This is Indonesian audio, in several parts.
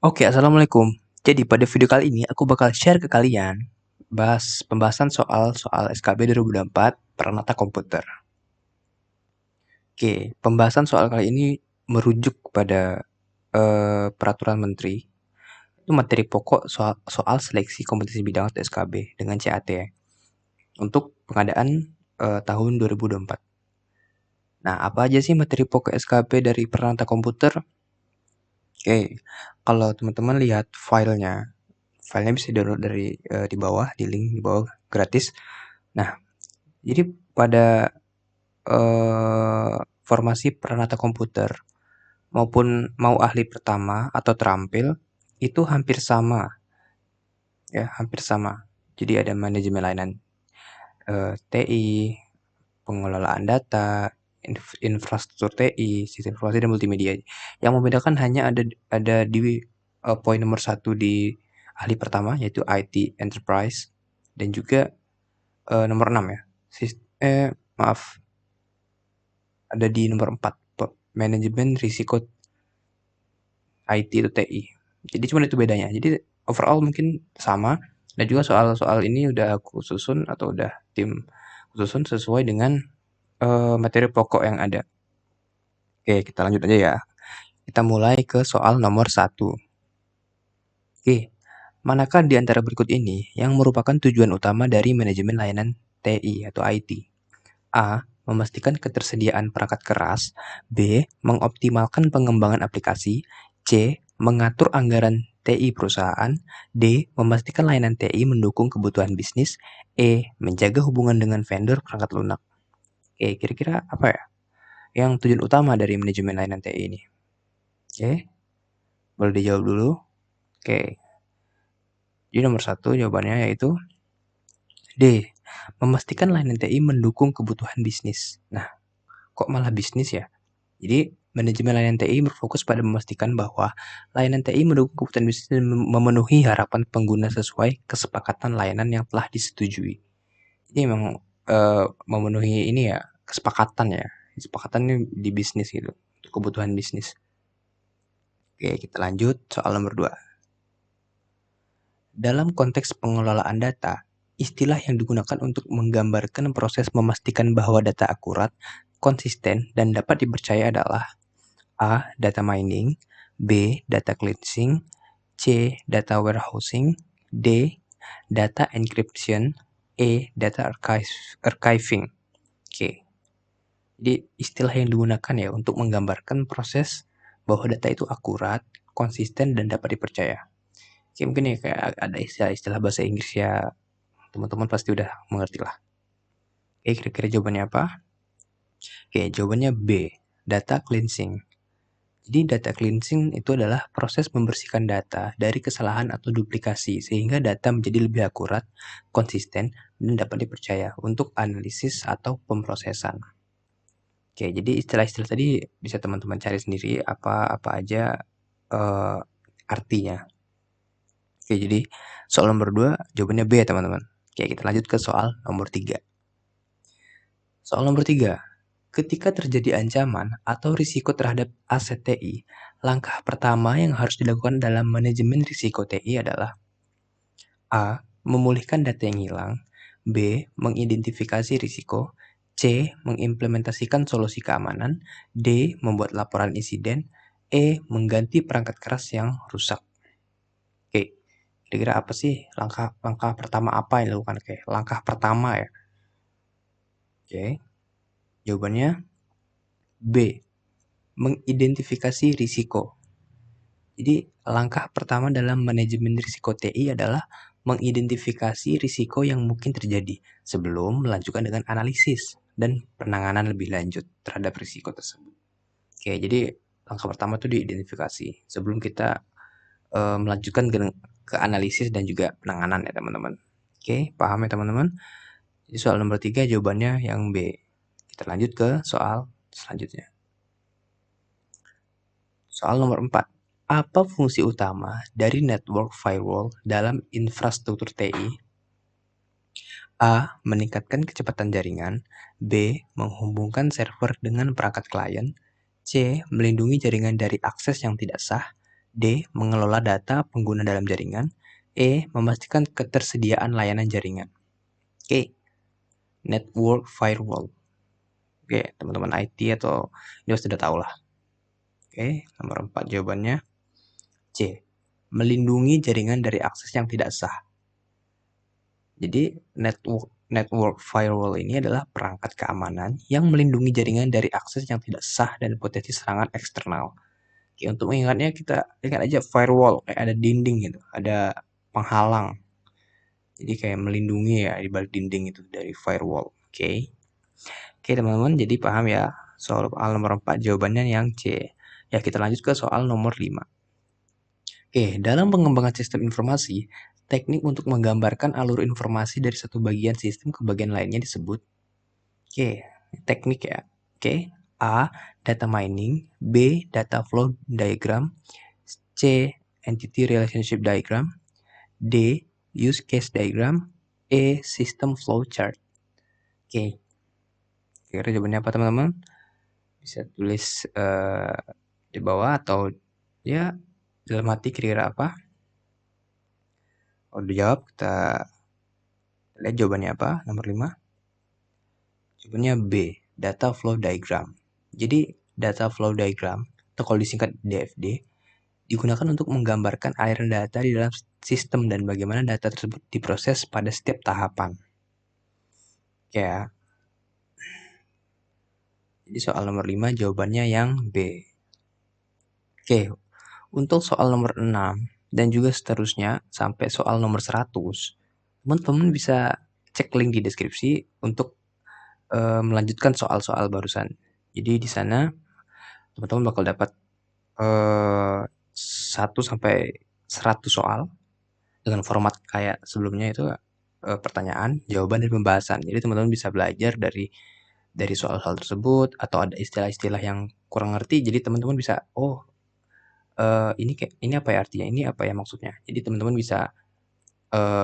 Oke, assalamualaikum. Jadi pada video kali ini aku bakal share ke kalian pembahasan soal SKB 2024 Peranata Komputer. Oke, pembahasan soal kali ini merujuk pada peraturan menteri. Itu materi pokok soal seleksi kompetisi bidang atau SKB dengan CAT ya, untuk pengadaan tahun 2024. Nah, apa aja sih materi pokok SKB dari Peranata Komputer? Oke, kalau teman-teman lihat filenya bisa download dari di bawah, di link di bawah gratis. Nah, jadi pada formasi Peranata Komputer maupun mau ahli pertama atau terampil itu hampir sama ya, hampir sama. Jadi ada manajemen layanan TI, pengelolaan data, infrastruktur TI, sistem informasi dan multimedia. Yang membedakan hanya ada di poin nomor 1 di ahli pertama, yaitu IT Enterprise, dan juga nomor 6 ya. Maaf, ada di nomor 4, manajemen risiko IT atau TI. Jadi cuma itu bedanya. Jadi overall mungkin sama, dan juga soal-soal ini udah aku susun atau udah tim susun sesuai dengan materi pokok yang ada. Oke, kita lanjut aja ya. Kita mulai ke soal nomor 1. Oke, manakah di antara berikut ini yang merupakan tujuan utama dari manajemen layanan TI atau IT? A. Memastikan ketersediaan perangkat keras. B. Mengoptimalkan pengembangan aplikasi. C. Mengatur anggaran TI perusahaan. D. Memastikan layanan TI mendukung kebutuhan bisnis. E. Menjaga hubungan dengan vendor perangkat lunak. Oke, kira-kira apa ya yang tujuan utama dari manajemen layanan TI ini? Oke, boleh dijawab dulu. Oke, jadi nomor 1 jawabannya yaitu D. Memastikan layanan TI mendukung kebutuhan bisnis. Nah, kok malah bisnis ya? Jadi, manajemen layanan TI berfokus pada memastikan bahwa layanan TI mendukung kebutuhan bisnis dan memenuhi harapan pengguna sesuai kesepakatan layanan yang telah disetujui. Jadi memang memenuhi ini ya, kesepakatan ya. Kesepakatan ini di bisnis gitu, untuk kebutuhan bisnis. Oke, kita lanjut soal nomor 2. Dalam konteks pengelolaan data, istilah yang digunakan untuk menggambarkan proses memastikan bahwa data akurat, konsisten, dan dapat dipercaya adalah A. Data mining. B. Data cleansing. C. Data warehousing. D. Data encryption. E. Data archiving. Oke. Jadi istilah yang digunakan ya untuk menggambarkan proses bahwa data itu akurat, konsisten, dan dapat dipercaya. Oke, mungkin ya kayak ada istilah-istilah bahasa Inggris ya, teman-teman pasti udah mengerti lah. Oke, kira-kira jawabannya apa? Oke, jawabannya B. Data cleansing. Jadi data cleansing itu adalah proses membersihkan data dari kesalahan atau duplikasi sehingga data menjadi lebih akurat, konsisten, dan dapat dipercaya untuk analisis atau pemrosesan. Oke, jadi istilah-istilah tadi bisa teman-teman cari sendiri apa aja artinya. Oke, jadi soal nomor 2 jawabannya B ya teman-teman. Oke, kita lanjut ke soal nomor 3. Soal nomor 3. Ketika terjadi ancaman atau risiko terhadap aset TI, langkah pertama yang harus dilakukan dalam manajemen risiko TI adalah A. Memulihkan data yang hilang. B. Mengidentifikasi risiko. C. Mengimplementasikan solusi keamanan. D. Membuat laporan insiden. E. Mengganti perangkat keras yang rusak. Oke, kira-kira apa sih langkah pertama apa yang dilakukan? Oke, langkah pertama ya. Oke, jawabannya B. Mengidentifikasi risiko. Jadi langkah pertama dalam manajemen risiko TI adalah mengidentifikasi risiko yang mungkin terjadi sebelum melanjutkan dengan analisis dan penanganan lebih lanjut terhadap risiko tersebut. Oke, jadi langkah pertama itu diidentifikasi sebelum kita melanjutkan ke analisis dan juga penanganan ya teman-teman. Oke, paham ya teman-teman? Jadi soal nomor 3 jawabannya yang B. Kita lanjut ke soal selanjutnya. Soal nomor 4. Apa fungsi utama dari network firewall dalam infrastruktur TI? A. Meningkatkan kecepatan jaringan. B. Menghubungkan server dengan perangkat klien. C. Melindungi jaringan dari akses yang tidak sah. D. Mengelola data pengguna dalam jaringan. E. Memastikan ketersediaan layanan jaringan. Oke, network firewall. Oke, teman-teman IT atau ini sudah tahu lah. Oke, nomor 4 jawabannya. C. Melindungi jaringan dari akses yang tidak sah. Jadi network firewall ini adalah perangkat keamanan yang melindungi jaringan dari akses yang tidak sah dan potensi serangan eksternal. Oke, untuk mengingatnya kita ingat aja firewall kayak ada dinding gitu, ada penghalang. Jadi kayak melindungi ya di balik dinding itu dari firewall. Oke. Oke, teman-teman, jadi paham ya soal nomor 4 jawabannya yang C. Ya, kita lanjut ke soal nomor 5. Oke, dalam pengembangan sistem informasi, teknik untuk menggambarkan alur informasi dari satu bagian sistem ke bagian lainnya disebut. Oke, teknik ya. Oke, A. Data mining. B. Data flow diagram. C. Entity relationship diagram. D. Use case diagram. E. System flow chart. Oke, kira jawabannya apa teman-teman? Bisa tulis di bawah atau ya dalam hati kira-kira apa? Kalau dijawab kita lihat jawabannya apa, nomor 5. Jawabannya B, data flow diagram. Jadi data flow diagram, atau kalau disingkat DFD, digunakan untuk menggambarkan aliran data di dalam sistem dan bagaimana data tersebut diproses pada setiap tahapan. Ya. Jadi soal nomor 5 jawabannya yang B. Oke, untuk soal nomor 6 dan juga seterusnya sampai soal nomor 100, teman-teman bisa cek link di deskripsi untuk melanjutkan soal-soal barusan. Jadi di sana teman-teman bakal dapat 1 sampai 100 soal dengan format kayak sebelumnya itu pertanyaan, jawaban, dan pembahasan. Jadi teman-teman bisa belajar dari soal-soal tersebut atau ada istilah-istilah yang kurang ngerti. Jadi teman-teman bisa, ini apa ya artinya? Ini apa ya maksudnya? Jadi teman-teman bisa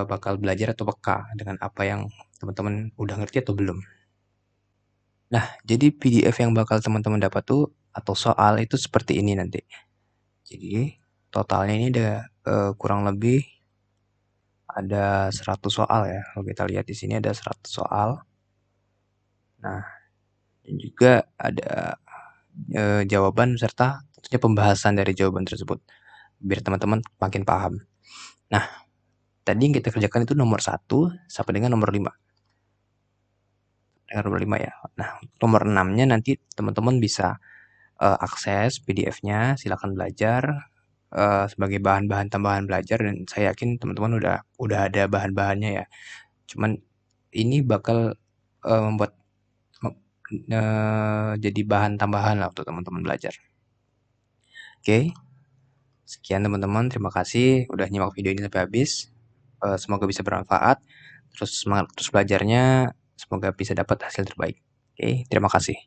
bakal belajar atau peka dengan apa yang teman-teman udah ngerti atau belum. Nah, jadi PDF yang bakal teman-teman dapat tuh atau soal itu seperti ini nanti. Jadi totalnya ini ada kurang lebih ada 100 soal ya. Kalau kita lihat di sini ada 100 soal. Nah, dan juga ada jawaban serta tentunya pembahasan dari jawaban tersebut biar teman-teman makin paham. Nah, tadi yang kita kerjakan itu nomor 1 sampai dengan nomor 5. Dengan nomor 5 ya. Nah, nomor 6-nya nanti teman-teman bisa akses PDF-nya, silakan belajar sebagai bahan-bahan tambahan belajar, dan saya yakin teman-teman udah ada bahan-bahannya ya. Cuman ini bakal membuat jadi bahan tambahan lah untuk teman-teman belajar. Oke, sekian teman-teman, terima kasih udah nyimak video ini sampai habis. Semoga bisa bermanfaat. Terus semangat terus belajarnya, semoga bisa dapat hasil terbaik. Oke, terima kasih.